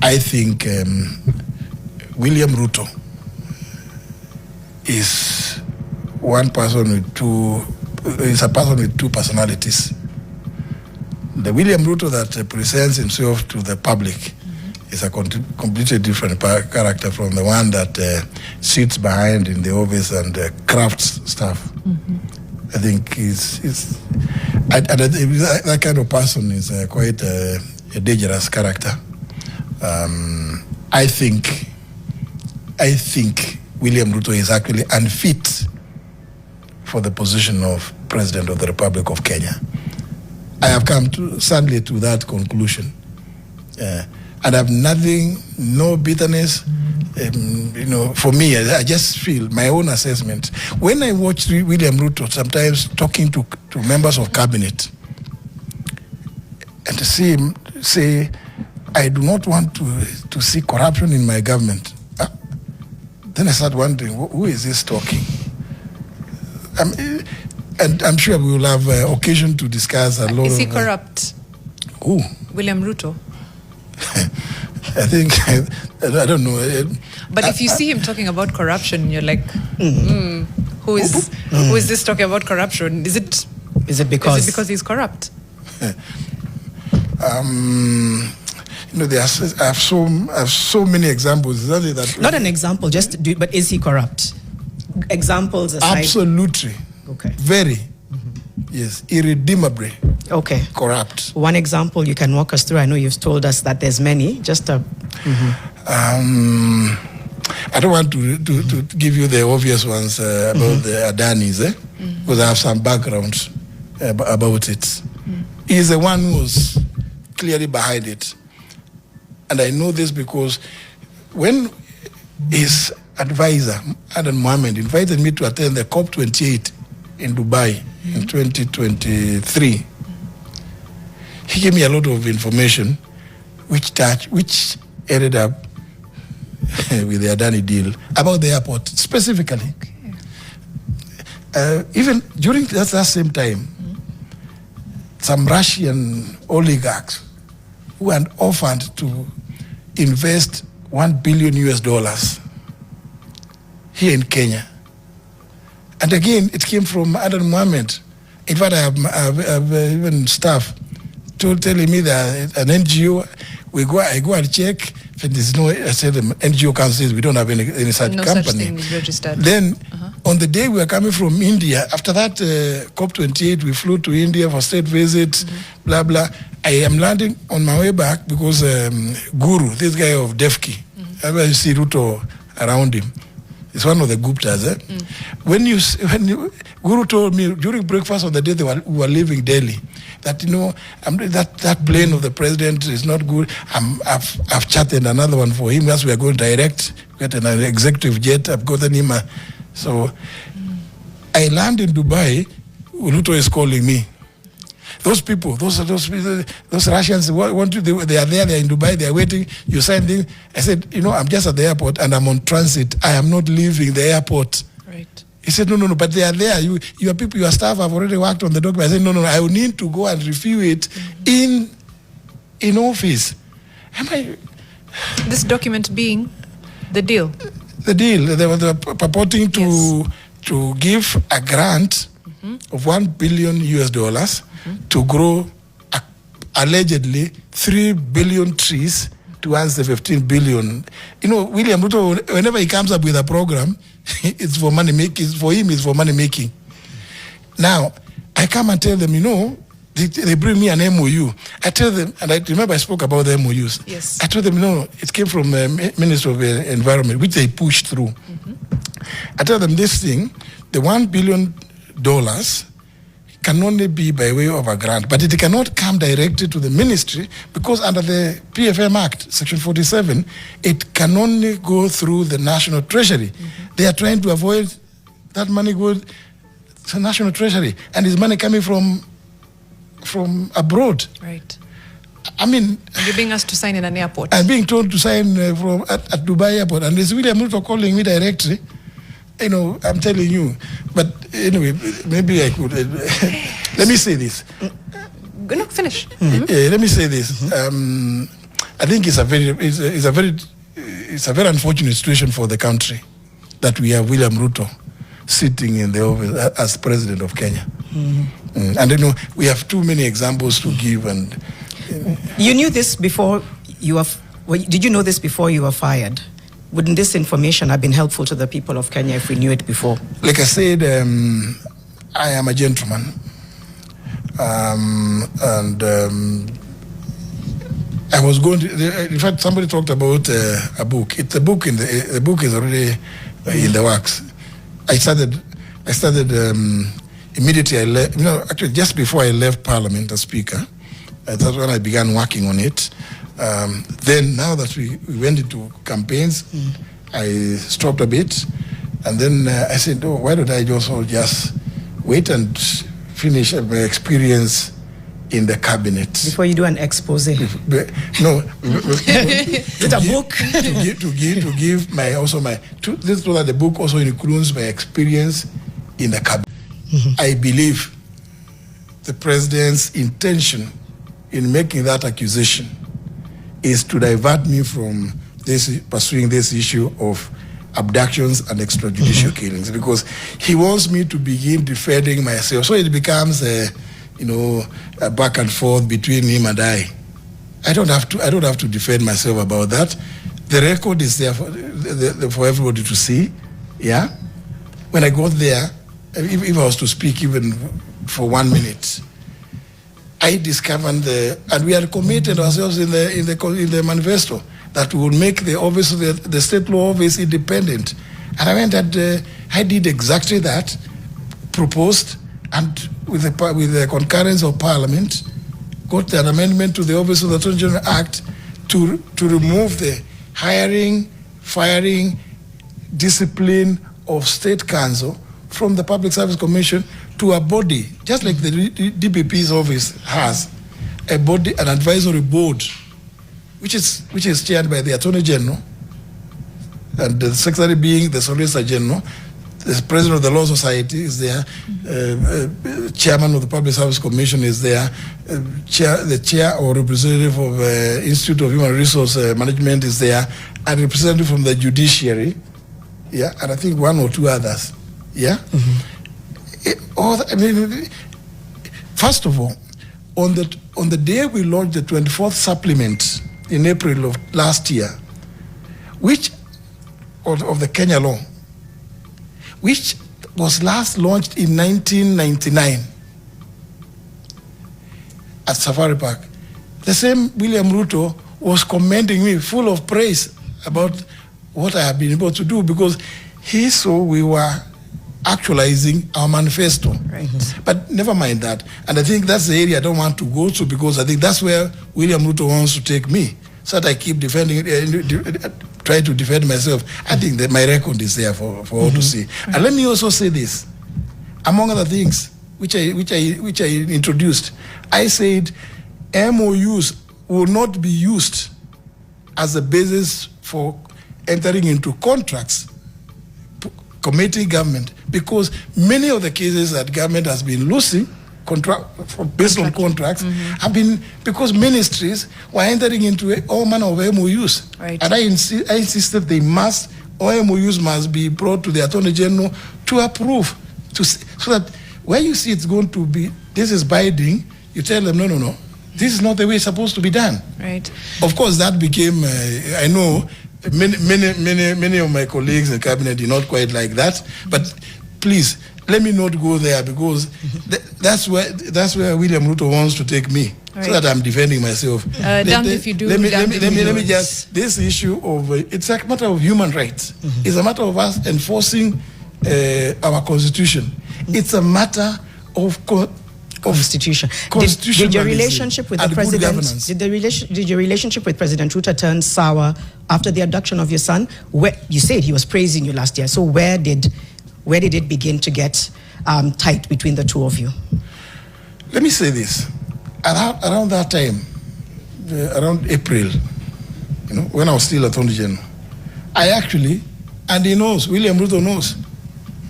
I think William Ruto is a person with two personalities. The William Ruto that presents himself to the public is a completely different character from the one that sits behind in the office and crafts stuff. I think that kind of person is quite a dangerous character. I think William Ruto is actually unfit for the position of President of the Republic of Kenya. I have come sadly to that conclusion. And I have no bitterness. For me, I just feel my own assessment. When I watch William Ruto sometimes talking to members of cabinet and to see him say, I do not want to see corruption in my government. Then I start wondering, who is this talking? And I'm sure we will have occasion to discuss a lot of... Is he corrupt? Who? William Ruto. I think, I don't know. But if you see him talking about corruption, you're like, who is this talking about corruption? Is it because he's corrupt? I have so many examples. Not an example, but is he corrupt? Examples aside. Absolutely. Okay. Very. Yes. Irredeemably. Okay. Corrupt. One example you can walk us through. I know you've told us that there's many. Just a. I don't want to give you the obvious ones about the Adanis, because I have some background about it. He's the one who was clearly behind it. And I know this because when his advisor, Adan Mohammed, invited me to attend the COP28 in Dubai in 2023, he gave me a lot of information which ended up with the Adani deal about the airport specifically. Even during that same time, some Russian oligarchs who had offered to invest $1 billion here in Kenya. And again, it came from Adan Mohammed. In fact, I have even staff telling me that an NGO, I go and check, if there's no, I said the NGO council says we don't have any such company. No such thing is registered. Then, on the day we were coming from India, after that COP28, we flew to India for state visit, blah, blah. I am landing on my way back because Guru, this guy of Defki, I see Ruto around him. It's one of the Guptas. When Guru told me during breakfast on the day we were leaving Delhi, that that plane of the president is not good. I've chatted another one for him. As we are going direct, get an executive jet. I've gotten him. So I land in Dubai. Ruto is calling me. Those people, those Russians want to. They are there. They are in Dubai. They are waiting. You signed in. I said, I'm just at the airport and I'm on transit. I am not leaving the airport. Right. He said, no, but they are there. Your people, your staff have already worked on the document. I said, no, I will need to go and review it in office. This document being the deal? The deal. They were purporting to give a grant of $1 billion to grow allegedly 3 billion trees towards the 15 billion. William Ruto, whenever he comes up with a program, it's for money making. For him, it's for money making. Now, I come and tell them, they bring me an MOU. I tell them, and I remember I spoke about the MOUs. Yes. I told them, it came from the Minister of Environment, which they pushed through. I tell them this thing, the $1 billion can only be by way of a grant, but it cannot come directly to the ministry because under the PFM Act, Section 47, it can only go through the National Treasury. They are trying to avoid that money going to the National Treasury, and it's money coming from abroad. Right. I mean... You're being asked to sign in an airport. I'm being told to sign at Dubai Airport, and it's William Ruto calling me directly. I'm telling you. But anyway, maybe I could... let me say this. No, finish. Let me say this. I think it's a very unfortunate situation for the country that we have William Ruto sitting in the office as president of Kenya. And you know, we have too many examples to give. And you knew this before you were. Did you know this before you were fired? Wouldn't this information have been helpful to the people of Kenya if we knew it before? Like I said, I am a gentleman, I was going to. In fact, somebody talked about a book. It's a book the book is already in the works. I started immediately. I left. Actually, just before I left Parliament as Speaker, that's when I began working on it. Then, now that we went into campaigns, I stopped a bit, and then I said, "Oh, why don't I just wait and finish my experience in the cabinet before you do an expose?" No, it's a book to give this so that the book also includes my experience in the cabinet. I believe the president's intention in making that accusation is to divert me from pursuing this issue of abductions and extrajudicial killings, because he wants me to begin defending myself. So it becomes a back and forth between him and I. I don't have to defend myself about that. The record is there for everybody to see. Yeah. When I got there, if I was to speak even for 1 minute, I discovered and we had committed ourselves in the manifesto that we would make the office of the state law office independent. And I went and I did exactly that, proposed, and with the concurrence of Parliament, got an amendment to the Office of the Attorney General Act to remove the hiring, firing, discipline of State Council from the Public Service Commission to a body, just like the DPP's office has, a body, an advisory board, which is chaired by the Attorney General, and the Secretary being the Solicitor General. The President of the Law Society is there, Chairman of the Public Service Commission is there, the Chair or representative of Institute of Human Resource Management is there, and representative from the Judiciary, yeah, and I think one or two others, yeah. First of all, on the day we launched the 24th supplement in April of last year, which of the Kenya law, which was last launched in 1999 at Safari Park. The same William Ruto was commending me, full of praise about what I have been able to do, because he saw we were actualizing our manifesto. Right. But never mind that. And I think that's the area I don't want to go to, because I think that's where William Ruto wants to take me, so that I keep defending try to defend myself. I think that my record is there for all to see. And let me also say this, among other things which I introduced, I said MOUs will not be used as a basis for entering into contracts, committing government, because many of the cases that government has been losing based on contracts have been because ministries were entering into all manner of MOUs. Right. And I insisted MOUs must be brought to the Attorney General to approve, so that when you see it's going to be, this is binding, you tell them, no, this is not the way it's supposed to be done. Right. Of course, that became, I know, many of my colleagues in cabinet did not quite like that, but please, let me not go there, because that's where William Ruto wants to take me, right, so that I'm defending myself. Damned if you do. Let me just, this issue of, it's a matter of human rights. It's a matter of us enforcing our constitution. It's a matter of Constitution. Did your relationship with the president? Did your relationship with President Ruto turn sour after the abduction of your son? Where you said he was praising you last year. So where did it begin to get tight between the two of you? Let me say this. Around that time, around April, when I was still Attorney General, I actually, and he knows, William Ruto knows,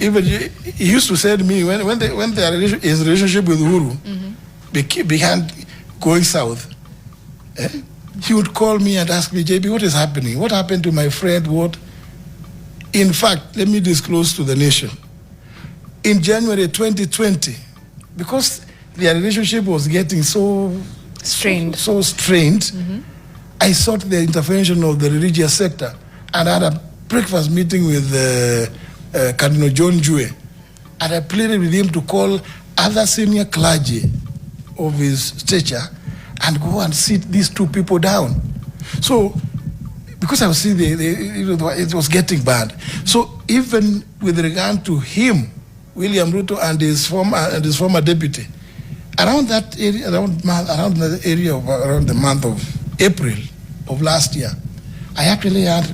even he used to say to me, when his relationship with Uhuru began going south, he would call me and ask me, JB, what is happening? What happened to my friend? What? In fact, let me disclose to the nation. In January 2020, because their relationship was getting so strained, I sought the intervention of the religious sector and I had a breakfast meeting with Cardinal John Jue, and I pleaded with him to call other senior clergy of his stature and go and sit these two people down. So, because I was seeing it was getting bad. So even with regard to him, William Ruto and his former deputy, around that area, around the month of April of last year, I actually had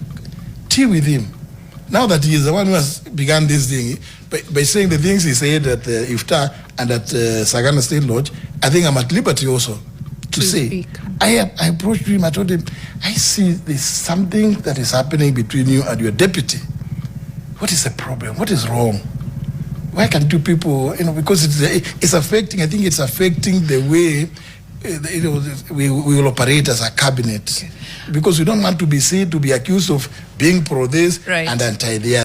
tea with him. Now that he is the one who has begun this thing, by saying the things he said at Iftar and at Sagana State Lodge, I think I'm at liberty also to say. Speak. I approached him, I told him, I see there's something that is happening between you and your deputy. What is the problem? What is wrong? Why can't two people, because it's affecting, I think it's affecting the way we will operate as a cabinet. Okay. Because we don't want to be seen to be accused of being pro this and anti the other.